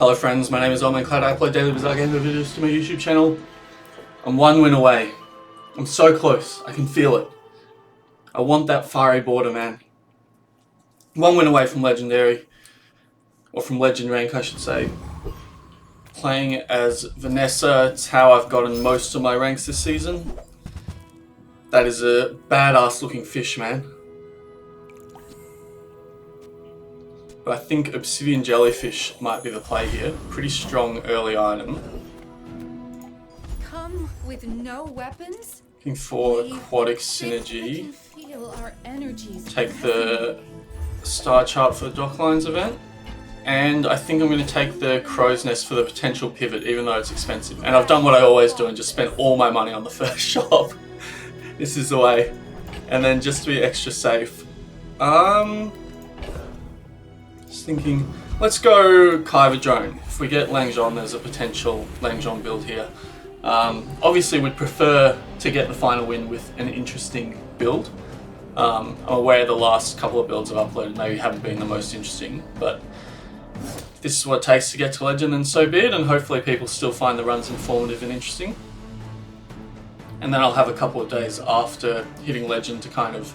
Hello friends, my name is Omen Cloud. I upload daily Bazaar game videos to my YouTube channel. I'm one win away. I'm so close, I can feel it. I want that fiery border, man. One win away from Legendary, or from Legend rank I should say. Playing as Vanessa, it's how I've gotten most of my ranks this season. That is a badass looking fish, man. But I think Obsidian Jellyfish might be the play here. Pretty strong early item. Come with no weapons? Looking for aquatic synergy. Take the star chart for the Docklines event. And I think I'm going to take the Crow's Nest for the potential pivot, even though it's expensive. And I've done what I always do and just spent all my money on the first shop. This is the way. And then just to be extra safe. Just thinking, let's go Kyber Drone. If we get Langzhong, there's a potential Langzhong build here. Obviously, we'd prefer to get the final win with an interesting build. I'm aware the last couple of builds I've uploaded maybe haven't been the most interesting, but if this is what it takes to get to Legend, then so be it, and hopefully people still find the runs informative and interesting. And then I'll have a couple of days after hitting Legend to kind of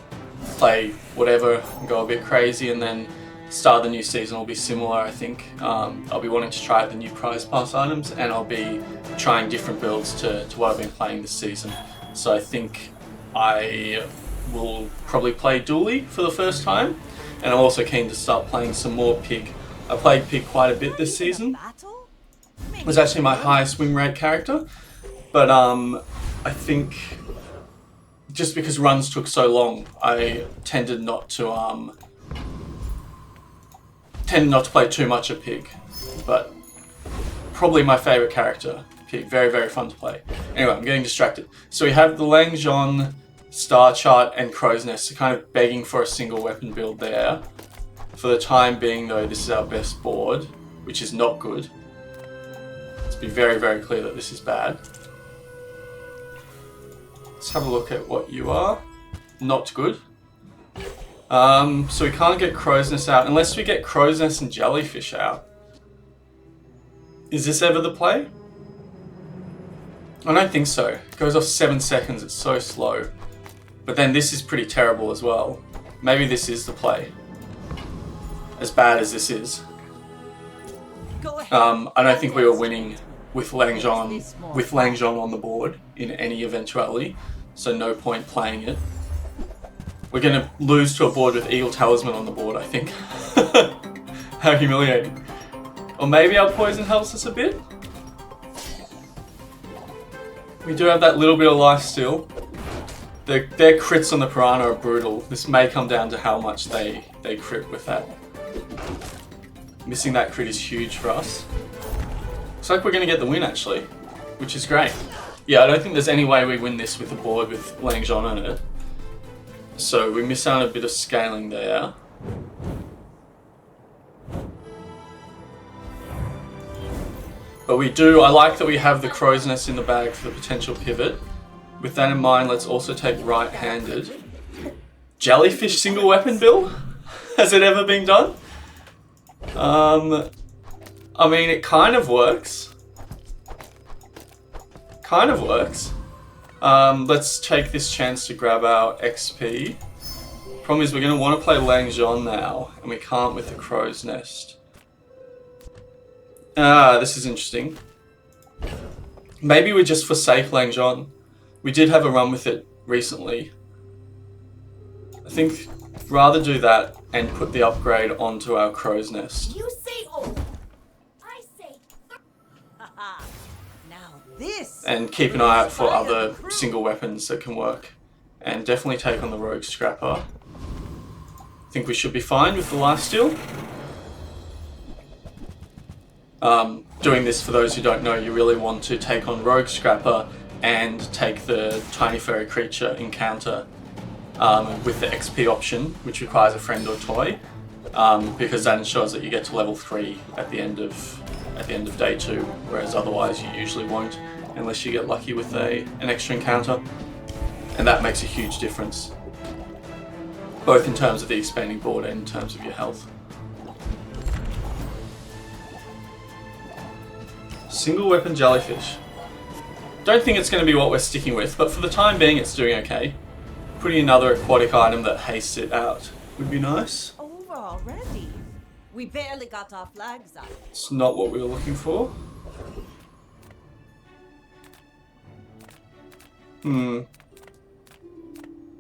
play whatever and go a bit crazy, and then start of the new season will be similar, I think. I'll be wanting to try out the new prize pass items, and I'll be trying different builds to what I've been playing this season. So I think I will probably play Dually for the first time, and I'm also keen to start playing some more Pig. I played Pig quite a bit this season. It was actually my highest win rate character, but I think just because runs took so long, I tended not to play too much of Pig, but probably my favourite character, Pig. Very, very fun to play. Anyway, I'm getting distracted. So we have the Langzhong, Star Chart, and Crow's Nest, so kind of begging for a single weapon build there. For the time being though, this is our best board, which is not good. Let's be very, very clear that this is bad. Let's have a look at what you are. Not good. So we can't get Crow's Nest out unless we get Crow's Nest and Jellyfish out. Is this ever the play? I don't think so. It goes off 7 seconds, it's so slow. But then this is pretty terrible as well. Maybe this is the play. As bad as this is. I don't think we were winning with Langzhong on the board in any eventuality, so no point playing it. We're going to lose to a board with Eagle Talisman on the board, I think. How humiliating. Or maybe our poison helps us a bit. We do have that little bit of life still. Their crits on the Piranha are brutal. This may come down to how much they crit with that. Missing that crit is huge for us. Looks like we're going to get the win actually, which is great. Yeah, I don't think there's any way we win this with a board with Langzhong on it. So we miss out on a bit of scaling there. But we do, I like that we have the Crow's Nest in the bag for the potential pivot. With that in mind, let's also take right-handed. Jellyfish single weapon build? Has it ever been done? I mean, it kind of works. Kind of works. Let's take this chance to grab our XP. Problem is we're going to want to play Langzhong now, and we can't with the Crow's Nest. This is interesting. Maybe we just forsake Langzhong. We did have a run with it recently. I think rather do that and put the upgrade onto our Crow's Nest. You say oh, I say now this. And keep an eye out for other single weapons that can work. And definitely take on the Rogue Scrapper. I think we should be fine with the lifesteal. Doing this, for those who don't know, you really want to take on Rogue Scrapper and take the Tiny Furry Creature encounter with the XP option, which requires a friend or toy, because that ensures that you get to level 3 at the end of day 2, whereas otherwise you usually won't unless you get lucky with an extra encounter, and that makes a huge difference, both in terms of the expanding board and in terms of your health. Single weapon jellyfish. Don't think it's going to be what we're sticking with, but for the time being it's doing okay. Putting another aquatic item that hastes it out would be nice. Over already. We barely got our flags up. It's not what we were looking for.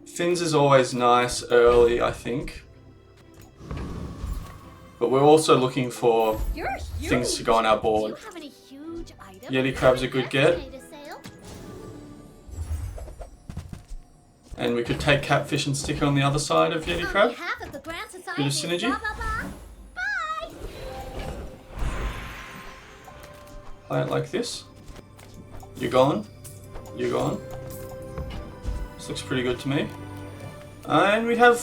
Fins is always nice early, I think. But we're also looking for things to go on our board. Yeti crab's a good get. And we could take catfish and stick it on the other side of Yeti crab. Bit of synergy. Play it like this. You're gone. You're gone. This looks pretty good to me. And we have,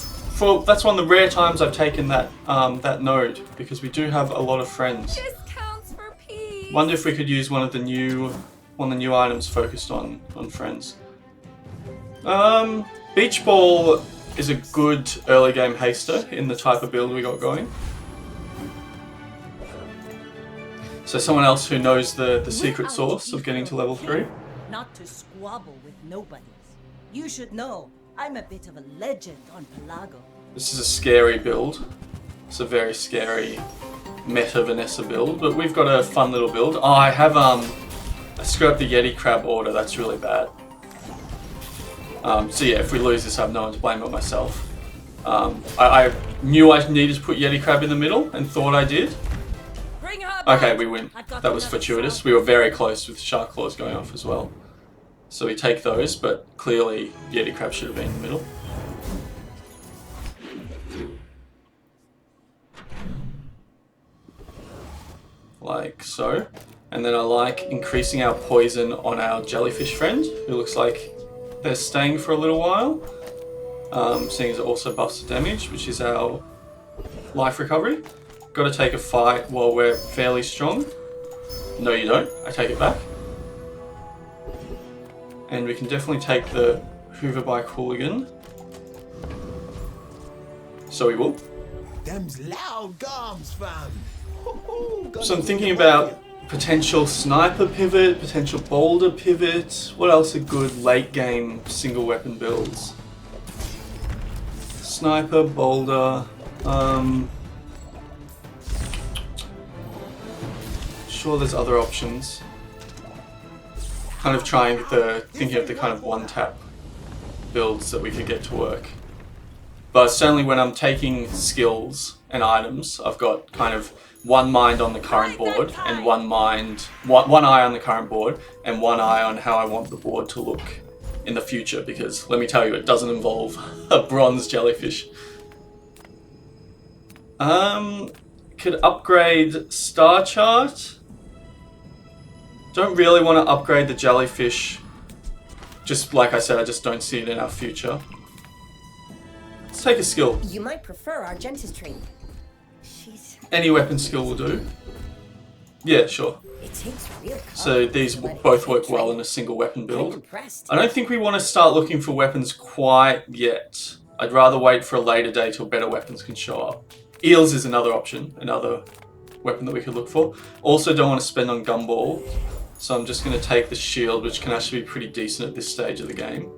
that's one of the rare times I've taken that that node, because we do have a lot of friends. Discounts for peas. Wonder if we could use one of the new items focused on friends. Beach ball is a good early game haster in the type of build we got going. So someone else who knows the secret sauce of getting to level 3. Not to squabble with nobodies. You should know, I'm a bit of a legend on Pelago. This is a scary build. It's a very scary meta Vanessa build, but we've got a fun little build. Oh, I have I screwed up the Yeti crab order. That's really bad. So yeah, if we lose this, I have no one to blame but myself. I knew I needed to put Yeti crab in the middle and thought I did. Okay, we win. That was fortuitous. We were very close with shark claws going off as well. So we take those, but clearly Yeti crab should have been in the middle. Like so. And then I like increasing our poison on our jellyfish friend, who looks like they're staying for a little while. Seeing as it also buffs the damage, which is our life recovery. Got to take a fight while we're fairly strong. No, you don't. I take it back. And we can definitely take the Hoover Bike Hooligan. So we will. Them's loud gums, fam. So I'm thinking about potential sniper pivot, potential boulder pivot. What else are good late game single weapon builds? Sniper, boulder. Sure, there's other options. Kind of thinking of the kind of one-tap builds that we could get to work. But certainly when I'm taking skills and items, I've got kind of one mind on the current board and one eye on the current board and one eye on how I want the board to look in the future, because let me tell you, it doesn't involve a bronze jellyfish. Could upgrade Star Chart. Don't really want to upgrade the jellyfish. Just like I said, I just don't see it in our future. Let's take a skill. You might prefer our dentistry. She's... Any weapon skill will do. Yeah, sure. It takes real So these both work well in a single weapon I'm build. impressed. I don't think we want to start looking for weapons quite yet. I'd rather wait for a later day till better weapons can show up. Eels is another option, another weapon that we could look for. Also don't want to spend on Gumball, so I'm just going to take the shield, which can actually be pretty decent at this stage of the game.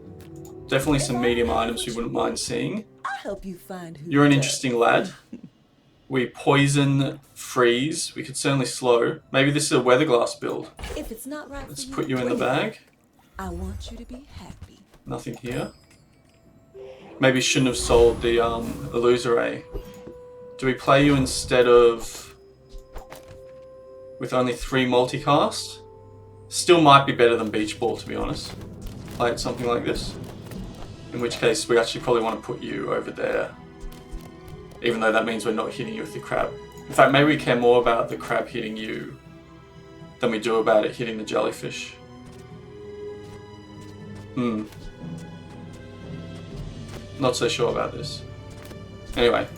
Definitely some medium items we wouldn't mind seeing. I'll help you find who. You're an interesting lad. We poison, freeze. We could certainly slow. Maybe this is a weather glass build. If it's not right Let's for you, put you in the bring it. bag. I want you to be happy. Nothing here. Maybe shouldn't have sold the Illusoray. Do we play you instead of with only 3 multicast? Still might be better than Beach Ball, to be honest. Play it something like this. In which case, we actually probably want to put you over there. Even though that means we're not hitting you with the crab. In fact, maybe we care more about the crab hitting you than we do about it hitting the jellyfish. Not so sure about this. Anyway.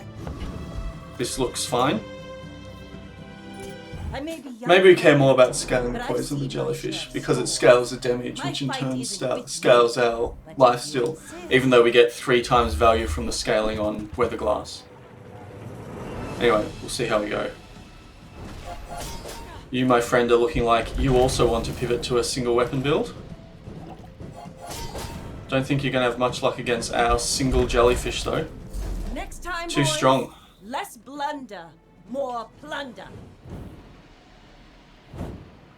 This looks fine. I may be young, Maybe we care more about scaling the but I've poison of the seen my jellyfish share. because it scales the damage, My which in fight turn isn't with scales you, our but life with still, yourself. even though we get 3 times value from the scaling on weather glass. Anyway, we'll see how we go. You, my friend, are looking like you also want to pivot to a single weapon build. Don't think you're going to have much luck against our single jellyfish though. Next time, Too boys, strong. Less blunder, more plunder.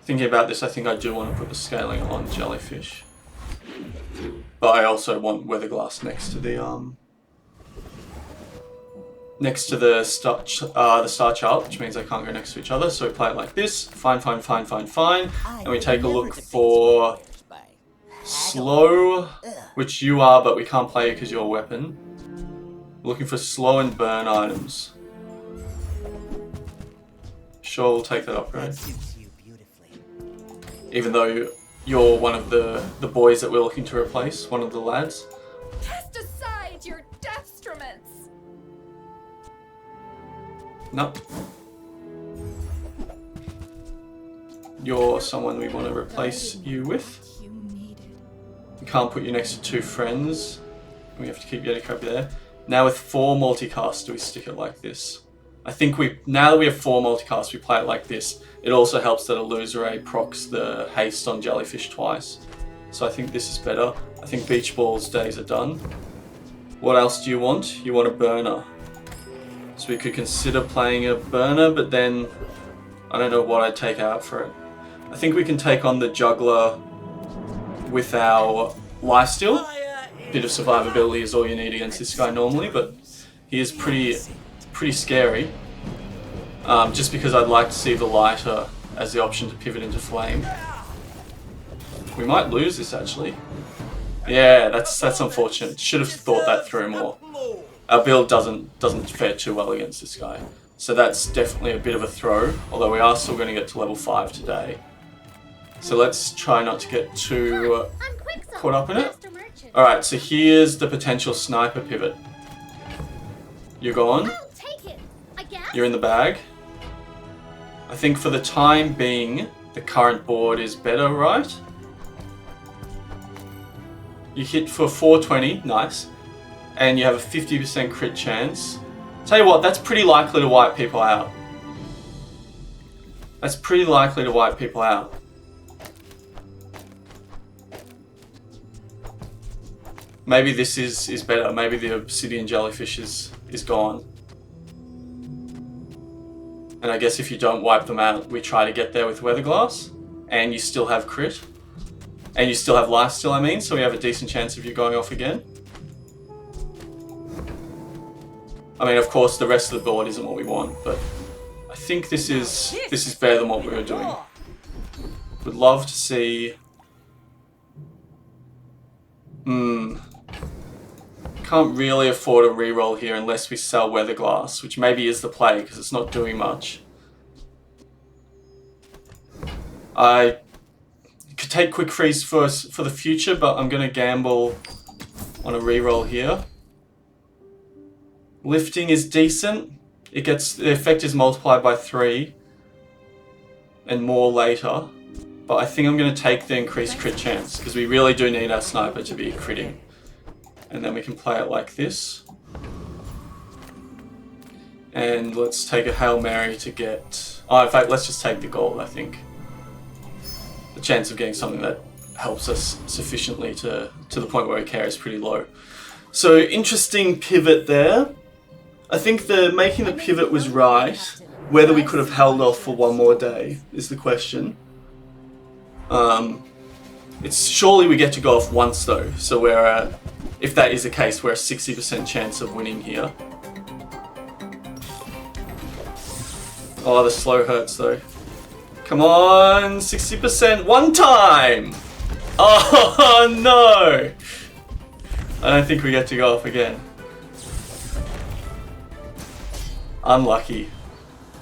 Thinking about this, I think I do want to put the scaling on jellyfish. But I also want weatherglass next to the star chart, which means they can't go next to each other. So we play it like this. Fine. And we take a look for slow, which you are, but we can't play you because you're a weapon. We're looking for slow and burn items. Sure, we'll take that upgrade. Even though you're one of the boys that we're looking to replace, one of the lads. Cast aside your deathstruments. Nope. You're someone we want to replace you with. You need it. We can't put you next to two friends. We have to keep getting copy there. Now with 4 multicasts, do we stick it like this? I think now that we have 4 multicasts, we play it like this. It also helps that Illusory procs the haste on jellyfish twice. So I think this is better. I think beach balls days are done. What else do you want? You want a burner. So we could consider playing a burner, but then I don't know what I'd take out for it. I think we can take on the juggler with our lifesteal. Bit of survivability is all you need against this guy normally, but he is pretty scary. Just because I'd like to see the lighter as the option to pivot into flame. We might lose this actually. Yeah, that's unfortunate. Should have thought that through more. Our build doesn't fare too well against this guy. So that's definitely a bit of a throw, although we are still going to get to level 5 today. So let's try not to get too caught up in it. Alright, so here's the potential sniper pivot. You're gone. You're in the bag. I think for the time being, the current board is better, right? You hit for 420, nice. And you have a 50% crit chance. Tell you what, that's pretty likely to wipe people out. That's pretty likely to wipe people out. Maybe this is better. Maybe the obsidian jellyfish is gone. And I guess if you don't wipe them out, we try to get there with weatherglass. And you still have crit. And you still have lifesteal, I mean, so we have a decent chance of you going off again. I mean, of course, the rest of the board isn't what we want, but I think this is better than what we were doing. Would love to see... Can't really afford a reroll here unless we sell weatherglass, which maybe is the play because it's not doing much. I could take quick freeze for the future, but I'm going to gamble on a reroll here. Lifting is decent. The effect is multiplied by 3 and more later. But I think I'm going to take the increased crit chance because we really do need our sniper to be critting. And then we can play it like this. And let's take a Hail Mary to get... Oh, in fact, let's just take the gold, I think. The chance of getting something that helps us sufficiently to the point where we care is pretty low. So, interesting pivot there. I think making the pivot was right. Whether we could have held off for one more day is the question. It's surely we get to go off once though, so we're at, if that is the case, we're a 60% chance of winning here. Oh, the slow hurts though. Come on, 60% one time! Oh no! I don't think we get to go off again. Unlucky.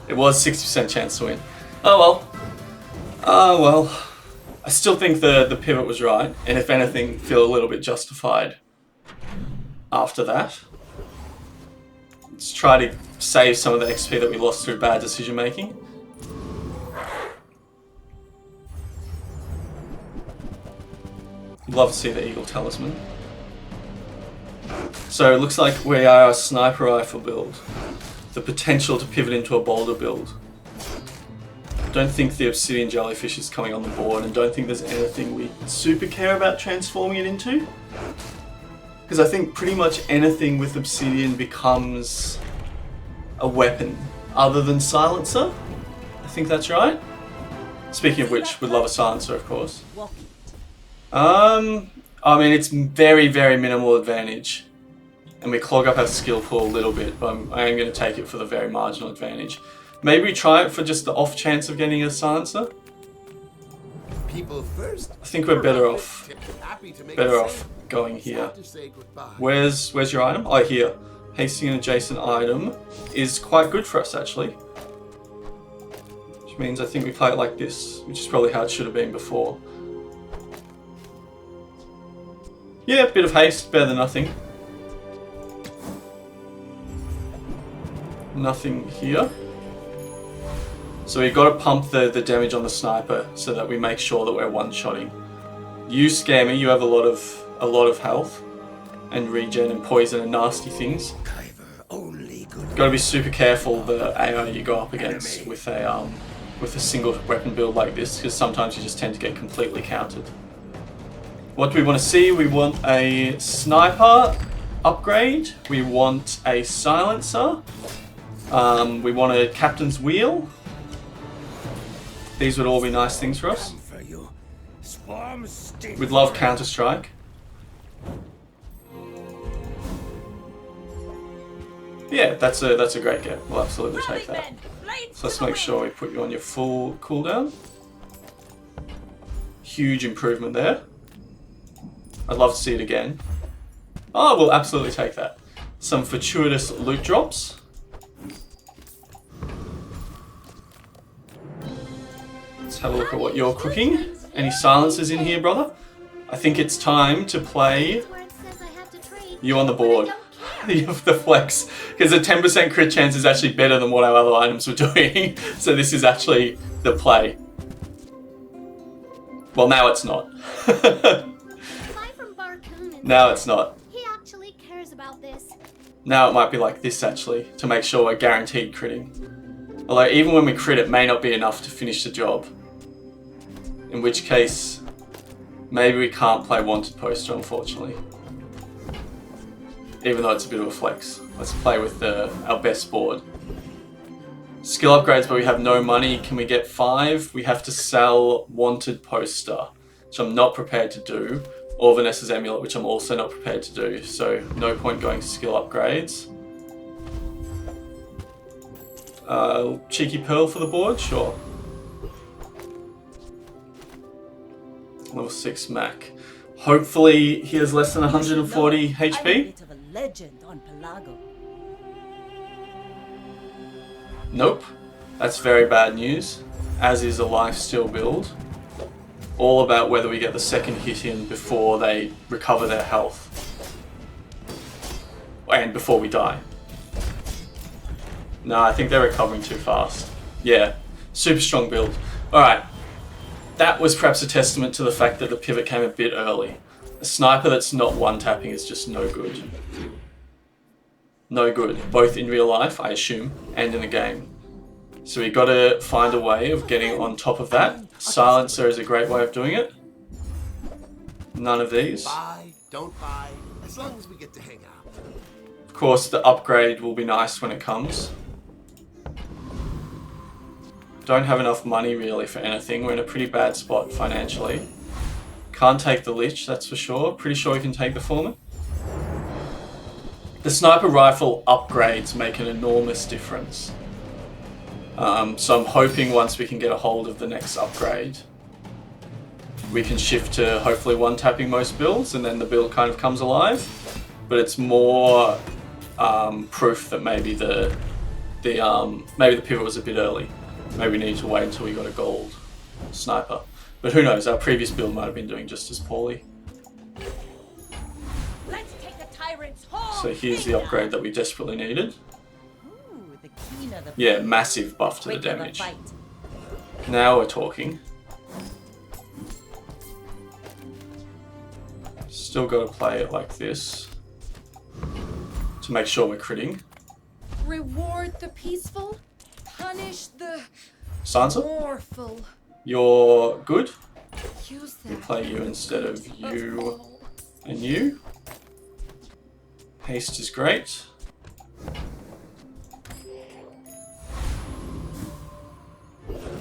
It was 60% chance to win. Oh well. Oh well. I still think the pivot was right, and if anything, feel a little bit justified after that. Let's try to save some of the XP that we lost through bad decision making. Love to see the Eagle Talisman. So it looks like we are a sniper rifle build. The potential to pivot into a boulder build. Don't think the obsidian jellyfish is coming on the board, and don't think there's anything we super care about transforming it into. Because I think pretty much anything with obsidian becomes a weapon other than silencer. I think that's right. Speaking of which, would love a silencer, of course. I mean, it's very, very minimal advantage. And we clog up our skill pool a little bit, but I am going to take it for the very marginal advantage. Maybe we try it for just the off chance of getting a silencer. People first. I think we're better off going here. Where's your item? Oh, here. Hasting an adjacent item is quite good for us, actually. Which means I think we play it like this, which is probably how it should have been before. Yeah, a bit of haste, better than nothing. Nothing here. So we've got to pump the damage on the sniper so that we make sure that we're one-shotting. You scare me, you have a lot of health and regen and poison and nasty things. Got to be super careful the AI you go up against with a single weapon build like this, because sometimes you just tend to get completely countered. What do we want to see? We want a sniper upgrade. We want a silencer. We want a captain's wheel. These would all be nice things for us. We'd love Counter-Strike. Yeah, that's a great get. We'll absolutely take that. So let's make sure we put you on your full cooldown. Huge improvement there. I'd love to see it again. Oh, we'll absolutely take that. Some fortuitous loot drops. Let's have a look at what you're cooking. Any silencers in here, brother? I think it's time to play you on the board. The flex. Because a 10% crit chance is actually better than what our other items were doing. So this is actually the play. Well, now it's not. Now it's not. He actually cares about this. Now it might be like this, actually, to make sure we're guaranteed critting. Although even when we crit, it may not be enough to finish the job. In which case, maybe we can't play Wanted Poster, unfortunately. Even though it's a bit of a flex. Let's play with our best board. Skill upgrades, but we have no money. Can we get 5? We have to sell Wanted Poster, which I'm not prepared to do. Or Vanessa's Amulet, which I'm also not prepared to do. So no point going skill upgrades. Cheeky Pearl for the board? Sure. Level 6 Mac. Hopefully he has less than 140 HP. I'm a bit of a legend on Pelago. Nope. That's very bad news. As is a lifesteal build. All about whether we get the second hit in before they recover their health. And before we die. No, I think they're recovering too fast. Yeah, super strong build. Alright, that was perhaps a testament to the fact that the pivot came a bit early. A sniper that's not one-tapping is just no good. No good, both in real life, I assume, and in the game. So we gotta find a way of getting on top of that. Silencer is a great way of doing it. None of these. Buy, don't buy, as long as we get to hang out. Of course, the upgrade will be nice when it comes. Don't have enough money really for anything. We're in a pretty bad spot financially. Can't take the Lich, that's for sure. Pretty sure we can take the Foreman. The sniper rifle upgrades make an enormous difference. So I'm hoping once we can get a hold of the next upgrade, we can shift to hopefully one-tapping most builds, and then the build kind of comes alive. But it's more proof that maybe the pivot was a bit early. Maybe we need to wait until we got a gold sniper. But who knows? Our previous build might have been doing just as poorly. Let's take the tyrant's home. So here's the upgrade that we desperately needed. Ooh, the keener the Yeah, fight, massive buff to the quicker damage. fight. Now we're talking. Still got to play it like this to make sure we're critting. Reward the peaceful, punish the Sansa, Morphle. you're good. Use We'll that. play you instead of you and you. Haste is great.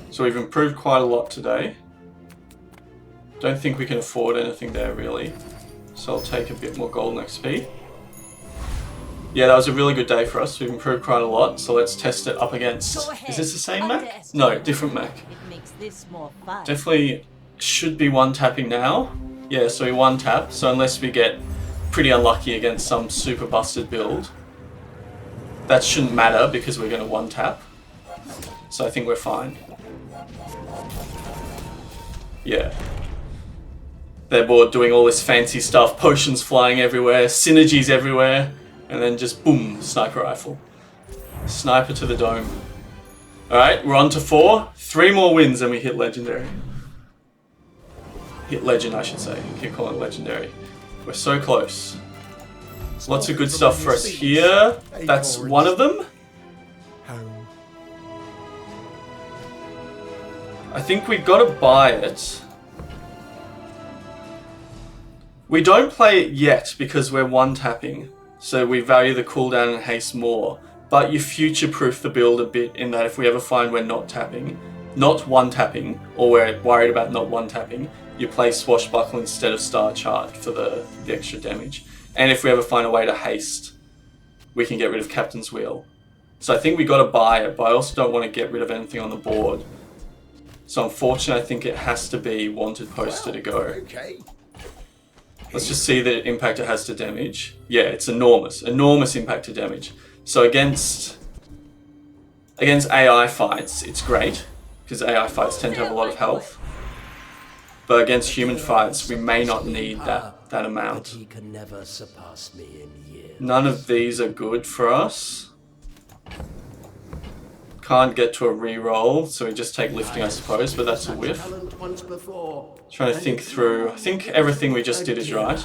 So we've improved quite a lot today. Don't think we can afford anything there really. So I'll take a bit more golden XP. Yeah, that was a really good day for us. We've improved quite a lot. So let's test it up against... Go ahead. Is this the same Mac? Underestimate. No, different Mac. It makes this more fun. Definitely should be one tapping now. Yeah, so we one tap. So unless we get pretty unlucky against some super busted build, that shouldn't matter because we're going to one tap. So I think we're fine. Yeah. They're bored doing all this fancy stuff, potions flying everywhere, synergies everywhere, and then just boom, sniper rifle. Sniper to the dome. Alright, we're on to 4. 3 more wins and we hit legendary. Hit legend, I should say. Keep calling it legendary. We're so close. Lots of good stuff for us here. That's one of them. Home. I think we gotta buy it. We don't play it yet because we're one tapping, so we value the cooldown and haste more. But you future-proof the build a bit in that if we ever find we're not tapping, not one tapping, or we're worried about not one tapping, you play Swashbuckle instead of Star Charge for the extra damage. And if we ever find a way to haste, we can get rid of Captain's Wheel. So I think we gotta buy it, but I also don't want to get rid of anything on the board. So unfortunately, I think it has to be Wanted Poster to go. Okay. Let's just see the impact it has to damage. Yeah, it's enormous. Enormous impact to damage. So against AI fights, it's great, because AI fights tend to have a lot of health. But against human fights, we may not need that amount. He can never surpass me in years. None of these are good for us. Can't get to a reroll, so we just take lifting, I suppose, but that's a whiff. Talent once before. Trying to think through. I think everything we just did is right.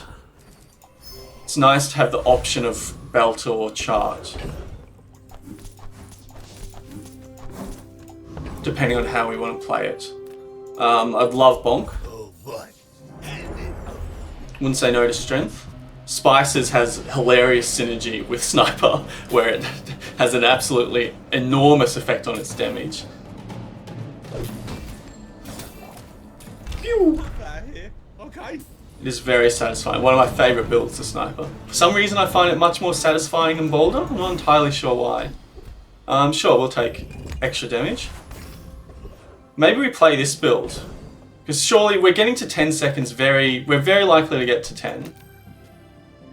It's nice to have the option of belt or charge, depending on how we want to play it. I'd love bonk. Oh boy. Wouldn't say no to strength. Spices has hilarious synergy with sniper, where it has an absolutely enormous effect on its damage. Pew! Okay. It is very satisfying. One of my favourite builds, the sniper. For some reason I find it much more satisfying than Boulder. I'm not entirely sure why. Sure, we'll take extra damage. Maybe we play this build. Because surely we're getting to 10 seconds we're very likely to get to 10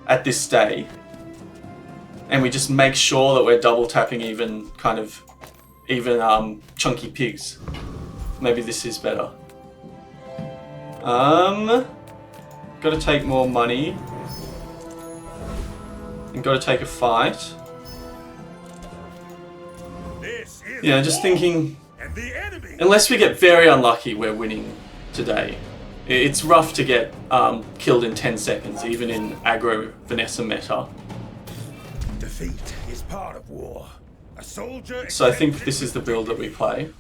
at this day. And we just make sure that we're double tapping even chunky pigs. Maybe this is better. Gotta take more money. And gotta take a fight. Yeah, just thinking, unless we get very unlucky, we're winning today. It's rough to get killed in 10 seconds, even in aggro Vanessa meta. Defeat is part of war. A soldier. So I think this is the build that we play.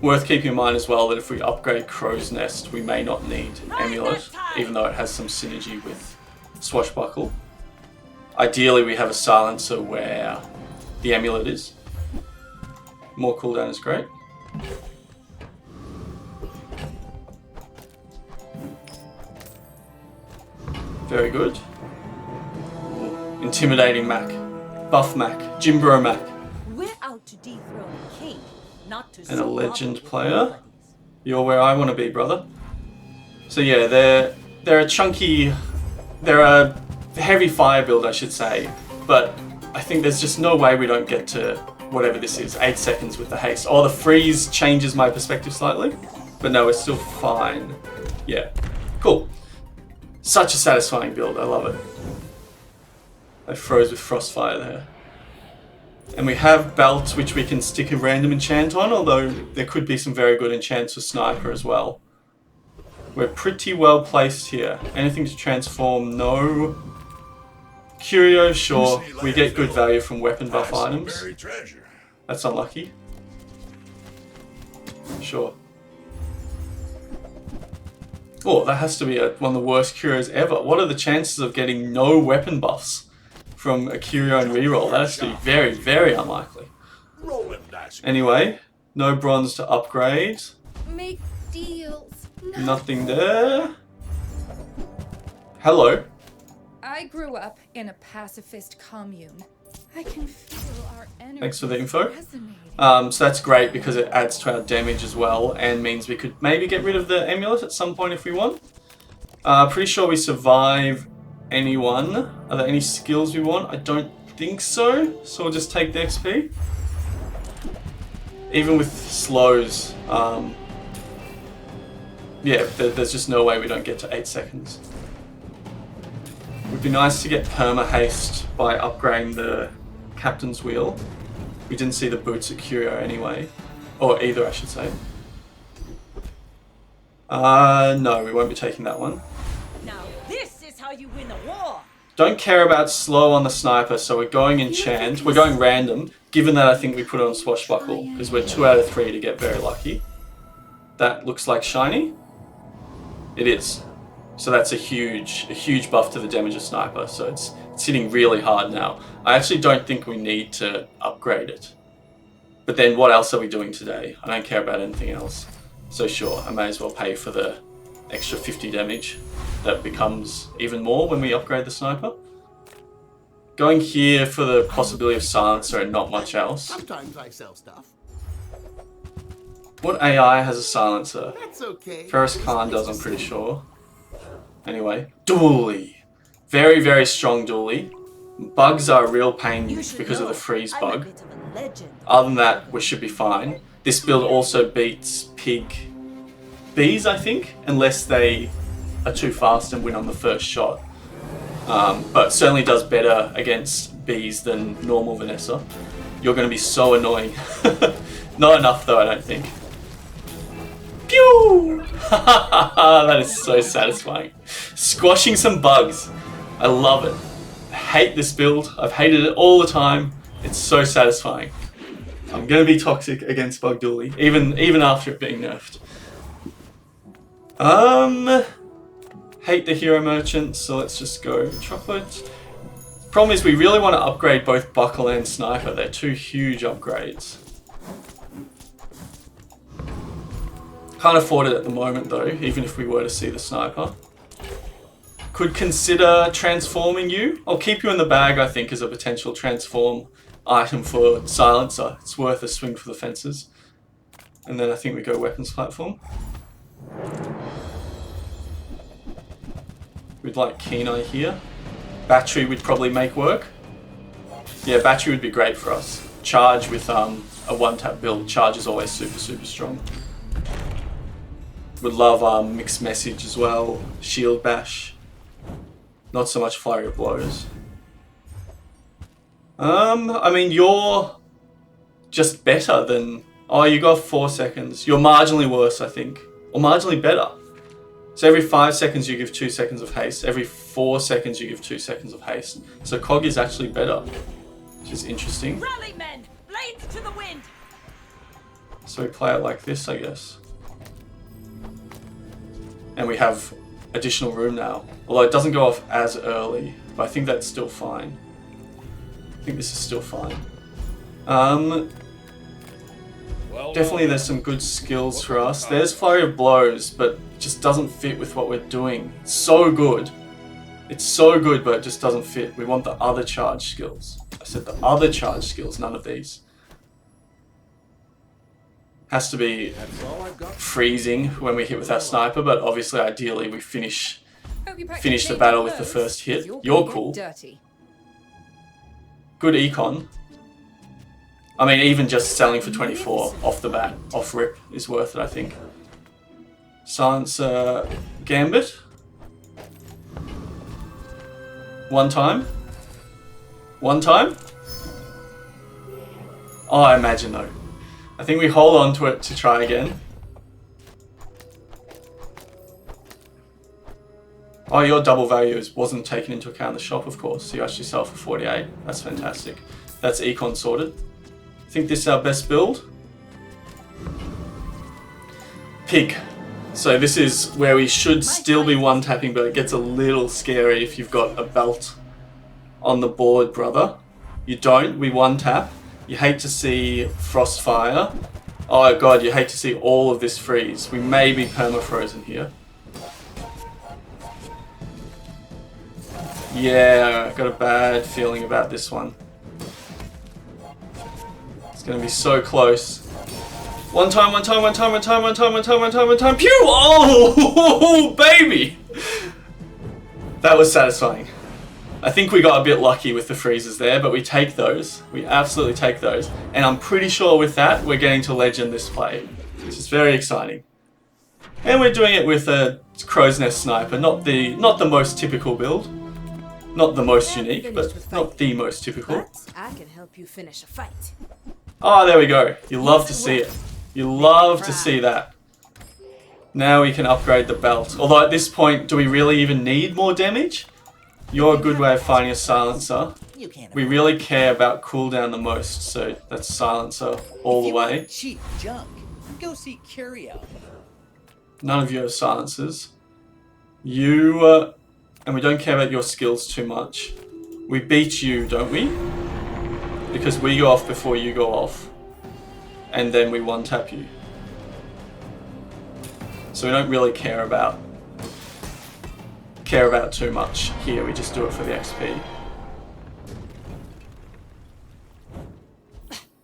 Worth keeping in mind as well that if we upgrade Crow's Nest, we may not need Amulet, even though it has some synergy with Swashbuckle. Ideally, we have a silencer where the Amulet is. More cooldown is great. Very good. Ooh, intimidating Mac. Buff Mac. Jimbro Mac. We're out to dethrone a king, not to And a legend squabble with player. nobodies. You're where I want to be, brother. So yeah, they're a chunky... They're a heavy fire build, I should say. But I think there's just no way we don't get to whatever this is. 8 seconds with the haste. Oh, the freeze changes my perspective slightly. But no, we're still fine. Yeah. Cool. Such a satisfying build. I love it. I froze with Frostfire there. And we have belts which we can stick a random enchant on, although there could be some very good enchants for Sniper as well. We're pretty well placed here. Anything to transform? No. Curio, sure. We get good value from weapon buff items. Buried treasure. That's unlucky. Sure. Oh, that has to be one of the worst curios ever. What are the chances of getting no weapon buffs from a curio and reroll? That has to be very, very unlikely. Anyway, no bronze to upgrade. Make deals. Nothing there. Hello. I grew up in a pacifist commune. I can feel our energy. Thanks for the info. Resonating. So that's great because it adds to our damage as well and means we could maybe get rid of the amulet at some point if we want. Pretty sure we survive anyone. Are there any skills we want? I don't think so. So we'll just take the XP. Even with slows, yeah, there's just no way we don't get to 8 seconds. Would be nice to get perma haste by upgrading the captain's wheel. We didn't see the boots at Curio anyway. Or either, I should say. No, we won't be taking that one. Now this is how you win a war. Don't care about slow on the sniper, so we're going enchant. We're going random, given that I think we put it on swashbuckle, because we're 2 out of 3 to get very lucky. That looks like shiny. It is. So that's a huge buff to the damage of sniper, so it's hitting really hard now. I actually don't think we need to upgrade it. But then what else are we doing today? I don't care about anything else. So sure, I may as well pay for the extra 50 damage. That becomes even more when we upgrade the sniper. Going here for the possibility of silencer and not much else. Sometimes I sell stuff. What AI has a silencer? That's okay. Ferris Khan does, I'm pretty sure. Anyway, dually. Very, very strong dually. Bugs are a real pain because of the freeze I'm bug. a bit of a legend. Other than that, we should be fine. This build also beats pig bees, I think, unless they are too fast and win on the first shot. But certainly does better against bees than normal Vanessa. You're going to be so annoying. Not enough though, I don't think. Pew! That is so satisfying. Squashing some bugs. I love it. I hate this build. I've hated it all the time. It's so satisfying. I'm going to be toxic against Bug Dually, even after it being nerfed. Hate the hero merchant, so let's just go chocolate. Problem is we really want to upgrade both buckle and sniper. They're 2 huge upgrades. Can't afford it at the moment though, even if we were to see the sniper. Could consider transforming you. I'll keep you in the bag, I think, as a potential transform item for silencer. It's worth a swing for the fences. And then I think we go weapons platform. We'd like Keen Eye here. Battery would probably make work. Yeah, battery would be great for us. Charge with a one-tap build. Charge is always super, super strong. Would love mixed message as well. Shield bash. Not so much flurry of blows. I mean, you're just better than... Oh, you got 4 seconds. You're marginally worse, I think. Or marginally better. So every 5 seconds you give 2 seconds of haste. Every 4 seconds you give 2 seconds of haste. So Cog is actually better. Which is interesting. Rally men, blades to the wind. So we play it like this, I guess. And we have additional room now. Although it doesn't go off as early. But I think that's still fine. I think this is still fine. Definitely there's some good skills for us. There's Flurry of Blows, but it just doesn't fit with what we're doing. It's so good. It's so good, but it just doesn't fit. We want the other charge skills. I said the other charge skills, none of these. Has to be freezing when we hit with our sniper, but obviously ideally we finish the battle with the first hit. You're cool. Dirty. Good econ. I mean, even just selling for 24 off the bat, off rip, is worth it, I think. Silencer Gambit. One time. One time. Oh, I imagine though. I think we hold on to it to try again. Oh, your double value wasn't taken into account in the shop, of course. So you actually sell for 48. That's fantastic. That's econ sorted. think this is our best build. Pig. So this is where we should still be one-tapping, but it gets a little scary if you've got a belt on the board, brother. You don't, we one-tap. You hate to see Frostfire. Oh god, you hate to see all of this freeze. We may be perma-frozen here. Yeah, got a bad feeling about this one. It's gonna be so close. One time, pew! Oh, baby! That was satisfying. I think we got a bit lucky with the freezes there, but we take those. We absolutely take those. And I'm pretty sure with that, we're getting to legend this play, which is very exciting. And we're doing it with a Crow's Nest Sniper, not the most typical build. Not the most unique, but not the most typical. But I can help you finish a fight. Oh, there we go. You love to see it. You love to see that. Now we can upgrade the belt. Although at this point, do we really even need more damage? You're a good way of finding a silencer. We really care about cooldown the most, so that's silencer all the way. Cheap junk. Go see Curio. None of you have silencers. You, and we don't care about your skills too much. We beat you, don't we? Because we go off before you go off. And then we one-tap you. So we don't really care about too much here. We just do it for the XP.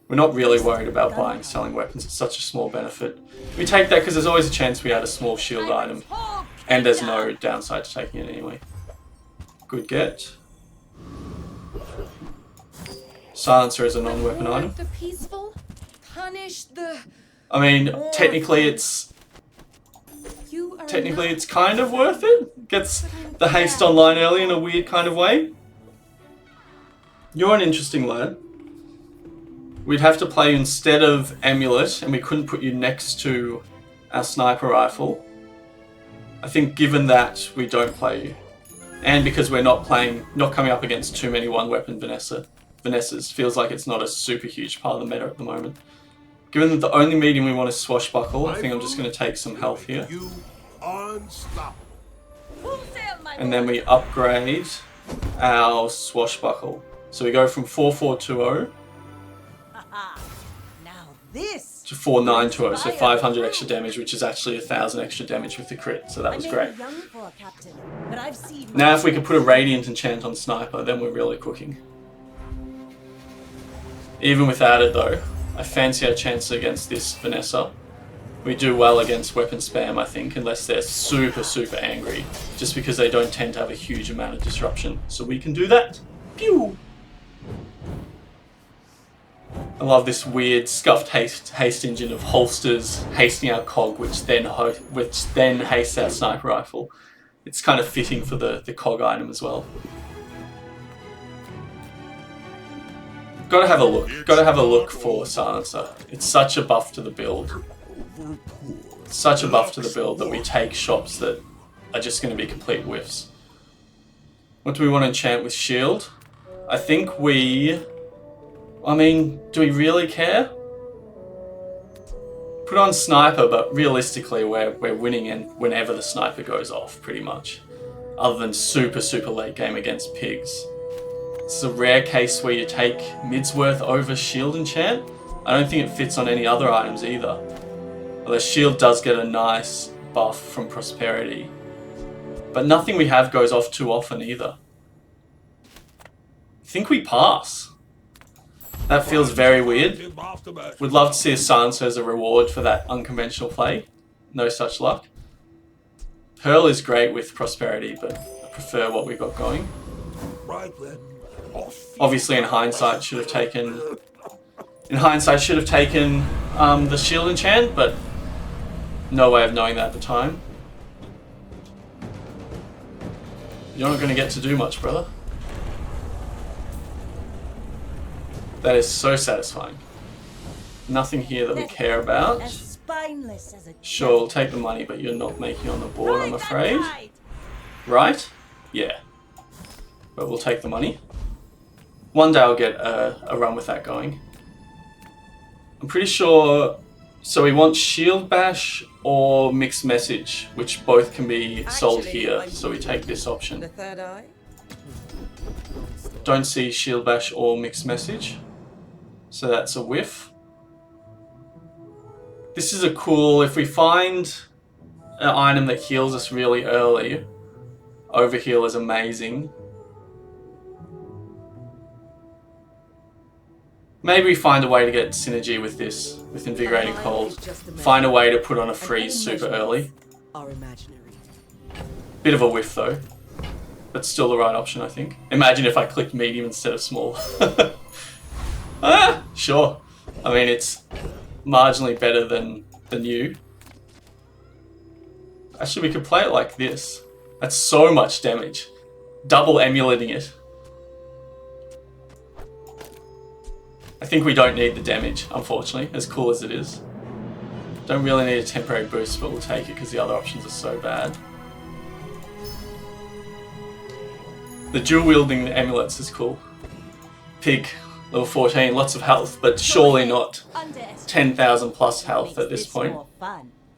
We're not really worried about buying, selling weapons. It's such a small benefit. We take that because there's always a chance we add a small shield item. And there's no downside to taking it anyway. Good get. Silencer is a non-weapon item. The peaceful, punish the... I mean, technically it's kind of worth it. Gets the haste online early in a weird kind of way. You're an interesting lad. We'd have to play you instead of Amulet, and we couldn't put you next to our sniper rifle. I think given that, we don't play you. And because we're not coming up against too many one-weapon Vanessas, feels like it's not a super huge part of the meta at the moment. Given that the only medium we want is Swashbuckle, I think I'm just going to take some health here. And then we upgrade our Swashbuckle. So we go from 4420 Now this to 4920, so 500 extra damage, which is actually 1000 extra damage with the crit, so that was great. Now if we could put a Radiant enchant on Sniper, then we're really cooking. Even without it though, I fancy our chances against this Vanessa. We do well against weapon spam, I think, unless they're super, super angry, just because they don't tend to have a huge amount of disruption. So we can do that. Pew! I love this weird scuffed haste engine of holsters hasting our cog, which then hastes our sniper rifle. It's kind of fitting for the cog item as well. Gotta have a look. Gotta have a look for Silencer. It's such a buff to the build. Such a buff to the build that we take shops that are just going to be complete whiffs. What do we want to enchant with Shield? I think I mean, do we really care? Put on Sniper, but realistically we're winning whenever the Sniper goes off, pretty much. Other than super, super late game against Pigs. This is a rare case where you take Midsworth over Shield enchant. I don't think it fits on any other items either. Although Shield does get a nice buff from Prosperity. But nothing we have goes off too often either. I think we pass. That feels very weird. Would love to see a Silencer as a reward for that unconventional play. No such luck. Pearl is great with Prosperity, but I prefer what we've got going. Obviously in hindsight should have taken the Shield enchant, but no way of knowing that at the time. You're not going to get to do much, brother. That is so satisfying. Nothing here that we care about. Sure, we'll take the money, but you're not making on the board, I'm afraid. Right? Yeah. But we'll take the money. One day I'll get a run with that going. I'm pretty sure. So we want Shield Bash or Mixed Message, which both can be sold here. So we take this option. The third eye? Don't see Shield Bash or Mixed Message. So that's a whiff. This is a cool, if we find an item that heals us really early, Overheal is amazing. Maybe we find a way to get synergy with this, with Invigorating Cold. Find a way to put on a freeze super early. Bit of a whiff though. But still the right option, I think. Imagine if I clicked medium instead of small. Ah, sure. I mean, it's marginally better than you. Actually, we could play it like this. That's so much damage. Double emulating it. I think we don't need the damage, unfortunately, as cool as it is. Don't really need a temporary boost, but we'll take it because the other options are so bad. The dual wielding amulets is cool. Pig, level 14, lots of health, but surely not 10,000 plus health at this point.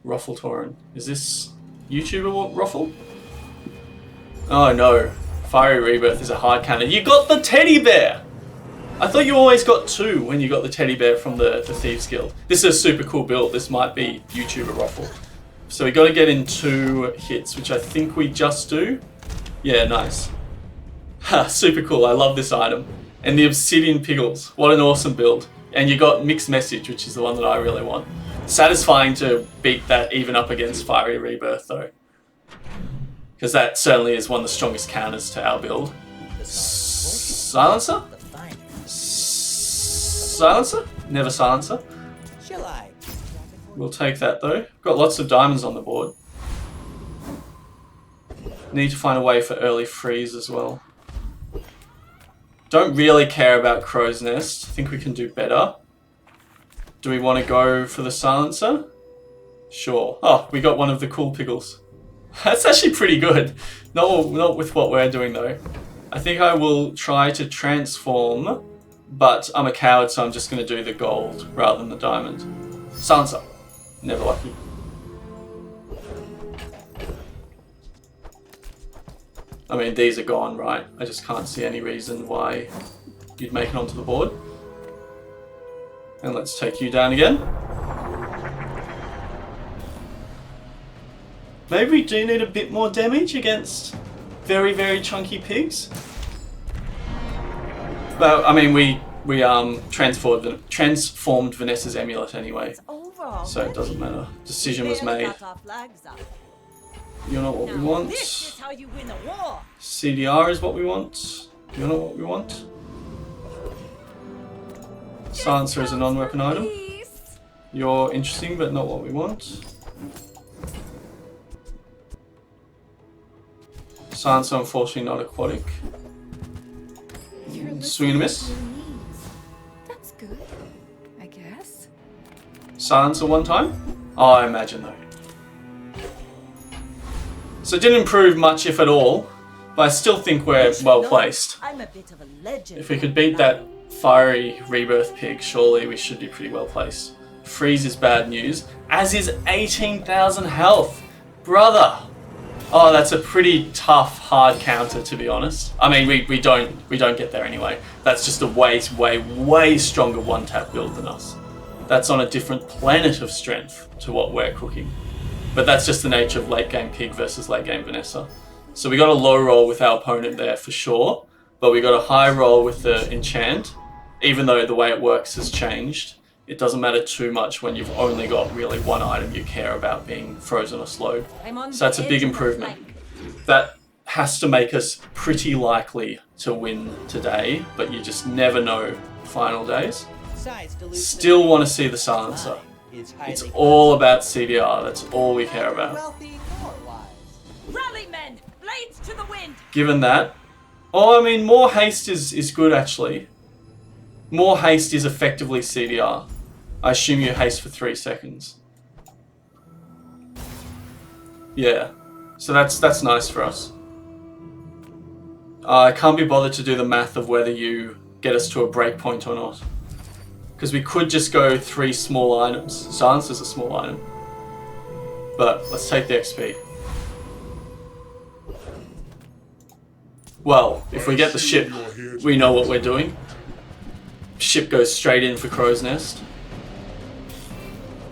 Ruffle Tauren. Is this YouTuber Ruffle? Oh no. Fiery Rebirth is a hard counter. You got the teddy bear! I thought you always got 2 when you got the teddy bear from the Thieves Guild. This is a super cool build. This might be YouTuber Ruffle. So we got to get in 2 hits, which I think we just do. Yeah, nice. Ha, super cool. I love this item. And the Obsidian Piggles. What an awesome build. And you got Mixed Message, which is the one that I really want. Satisfying to beat that even up against Fiery Rebirth though. Because that certainly is one of the strongest counters to our build. Silencer? Silencer? Never Silencer. We'll take that though. Got lots of diamonds on the board. Need to find a way for early freeze as well. Don't really care about Crow's Nest. I think we can do better. Do we want to go for the Silencer? Sure. Oh, we got one of the cool Piggles. That's actually pretty good. Not with what we're doing though. I think I will try to transform, but I'm a coward, so I'm just going to do the gold rather than the diamond. Silencer. Never lucky. I mean, these are gone, right? I just can't see any reason why you'd make it onto the board. And let's take you down again. Maybe we do need a bit more damage against very, very chunky pigs. Well, I mean, we transformed Vanessa's amulet anyway, so it doesn't matter. Decision was made. You're not what we want. CDR is what we want. You're not what we want. Silencer is a non-weapon item. You're interesting, but not what we want. Silencer, unfortunately, not aquatic. Swing and a miss. That's good, I guess. Silencer one time. Oh, I imagine though. So it didn't improve much, if at all, but I still think we're well placed. If we could beat that Fiery Rebirth pig, surely we should be pretty well placed. Freeze is bad news, as is 18,000 health. Brother! Oh, that's a pretty tough, hard counter, to be honest. I mean, we don't get there anyway. That's just a way stronger one-tap build than us. That's on a different planet of strength to what we're cooking. But that's just the nature of late-game Pig versus late-game Vanessa. So we got a low roll with our opponent there for sure, but we got a high roll with the enchant. Even though the way it works has changed, it doesn't matter too much when you've only got really one item you care about being frozen or slowed. So that's a big improvement. That has to make us pretty likely to win today, but you just never know final days. Still want to see the Silencer. It's all about CDR, that's all we care about. Rally men, blades to the wind. Given that, oh, I mean, more haste is good actually. More haste is effectively CDR. I assume you haste for 3 seconds. Yeah, so that's nice for us. I can't be bothered to do the math of whether you get us to a breakpoint or not. Because we could just go 3 small items. Silence is a small item. But let's take the XP. Well, if we get the ship, we know what we're doing. Ship goes straight in for Crow's Nest.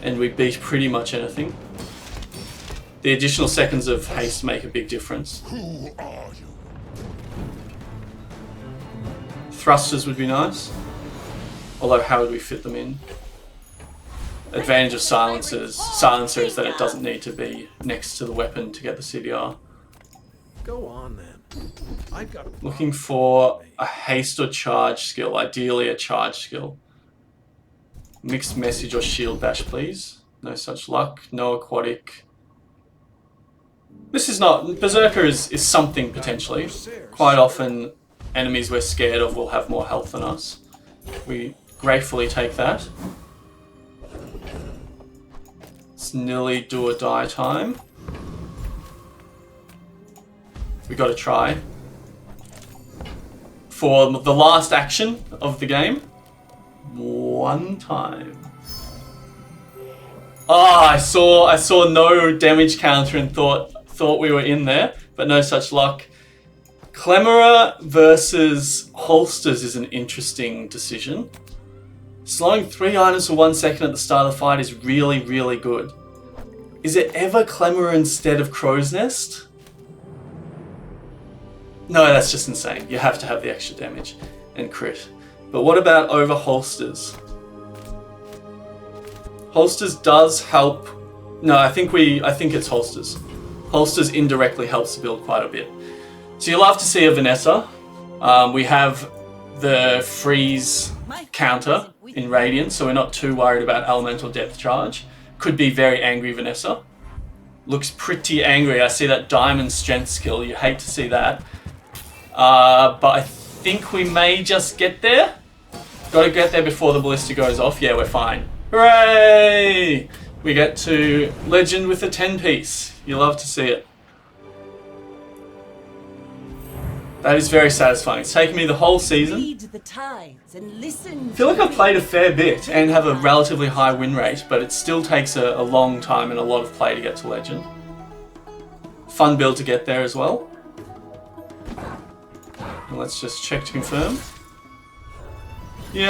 And we beat pretty much anything. The additional seconds of haste make a big difference. Who are you? Thrusters would be nice. Although how would we fit them in? Advantage of silencer is that it doesn't need to be next to the weapon to get the CDR. Go on then. I've got a Looking for a haste or charge skill, ideally a charge skill. Mixed message or shield bash, please. No such luck. No aquatic. This is not... Berserker is something potentially. Quite often enemies we're scared of will have more health than us. We gratefully take that. It's nearly do or die time. We gotta try. For the last action of the game. One time. Ah, I saw no damage counter and thought we were in there, but no such luck. Clemmerer versus holsters is an interesting decision. Slowing 3 items for 1 second at the start of the fight is really, really good. Is it ever Clemmerer instead of Crow's Nest? No, that's just insane. You have to have the extra damage and crit. But what about over holsters? Holsters does help. No, I think it's holsters. Holsters indirectly helps the build quite a bit. So you love to see a Vanessa. We have the freeze counter in Radiant, so we're not too worried about elemental depth charge. Could be very angry Vanessa. Looks pretty angry. I see that diamond strength skill. You hate to see that. But I think we may just get there. Got to get there before the ballista goes off. Yeah, we're fine. Hooray! We get to Legend with a 10-piece. You love to see it. That is very satisfying. It's taken me the whole season. Read the tides and listen. I feel like I've played a fair bit and have a relatively high win rate, but it still takes a long time and a lot of play to get to Legend. Fun build to get there as well. And let's just check to confirm. Yay!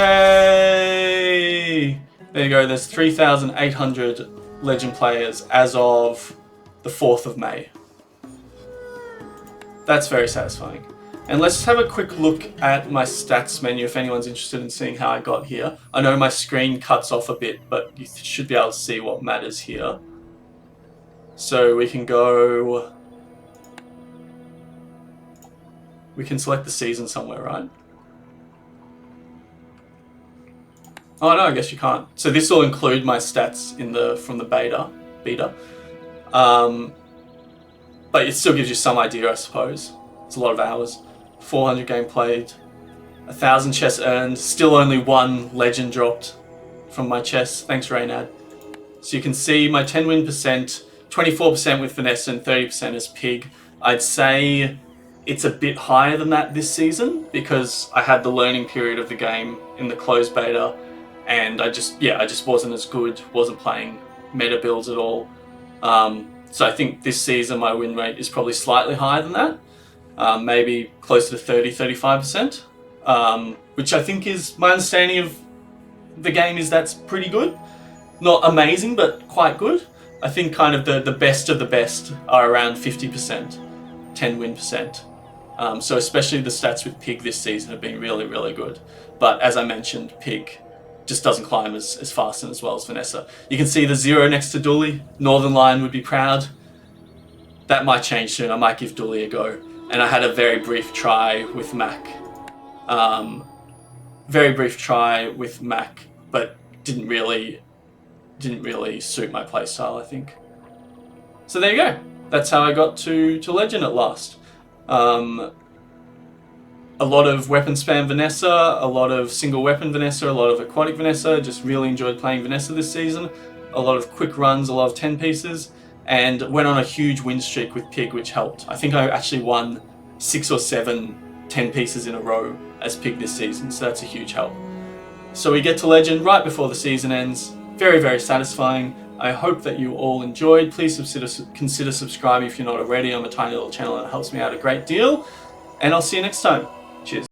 There you go, there's 3,800 Legend players as of the 4th of May. That's very satisfying. And let's have a quick look at my stats menu if anyone's interested in seeing how I got here. I know my screen cuts off a bit, but you should be able to see what matters here. So we can go... We can select the season somewhere, right? Oh no, I guess you can't. So this will include my stats in from the beta. But it still gives you some idea, I suppose. It's a lot of hours. 400 game played, 1,000 chests earned, still only 1 legend dropped from my chests. Thanks, Reynad. So you can see my 10 win percent, 24% with Vanessa and 30% as Pig. I'd say it's a bit higher than that this season because I had the learning period of the game in the closed beta and I just wasn't as good, wasn't playing meta builds at all. So I think this season my win rate is probably slightly higher than that. Maybe closer to 30-35%, which I think is my understanding of the game is that's pretty good. Not amazing, but quite good. I think kind of the best of the best are around 50%, 10 win percent. So especially the stats with Pig this season have been really, really good. But as I mentioned, Pig just doesn't climb as fast and as well as Vanessa. You can see the 0 next to Dooley. Northern Lion would be proud. That might change soon. I might give Dooley a go. And I had a very brief try with Mac. But didn't really suit my playstyle, I think. So there you go. That's how I got to Legend at last. A lot of weapon spam Vanessa, a lot of single weapon Vanessa, a lot of aquatic Vanessa. Just really enjoyed playing Vanessa this season. A lot of quick runs, a lot of 10 pieces. And went on a huge win streak with Pig, which helped. I think I actually won 6 or 7 10 pieces in a row as Pig this season, so that's a huge help. So we get to Legend right before the season ends. Very, very satisfying. I hope that you all enjoyed. Please consider subscribing if you're not already. I'm a tiny little channel and it helps me out a great deal. And I'll see you next time. Cheers.